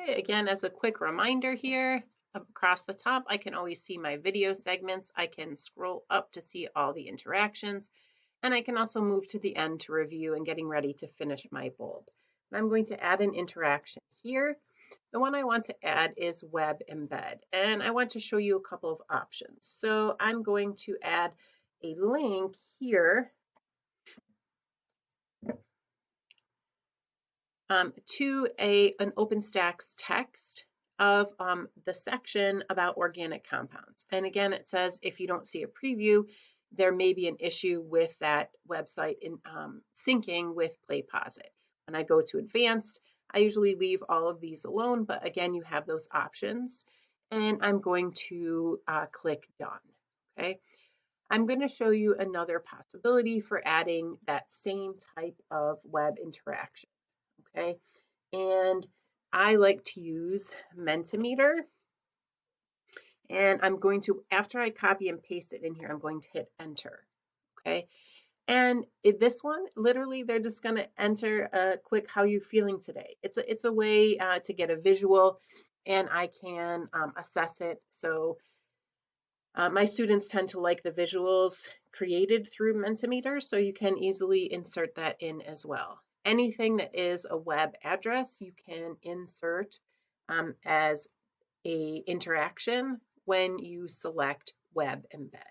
Okay, again, as a quick reminder here, across the top, I can always see my video segments. I can scroll up to see all the interactions, and I can also move to the end to review and getting ready to finish my bulb. And I'm going to add an interaction here. The one I want to add is Web Embed, and I want to show you a couple of options. So I'm going to add a link here to an OpenStax text of the section about organic compounds. And again, it says if you don't see a preview, there may be an issue with that website in syncing with PlayPosit. When I go to advanced, I usually leave all of these alone, but again, you have those options. And I'm going to click done. Okay. I'm going to show you another possibility for adding that same type of web interaction. Okay, and I like to use Mentimeter, and I'm going to, after I copy and paste it in here, I'm going to hit enter. Okay, and this one, literally, they're just going to enter a quick how you feeling today. It's a way to get a visual, and I can assess it. So my students tend to like the visuals created through Mentimeter, so you can easily insert that in as well. Anything that is a web address, you can insert as a interaction when you select Web Embed.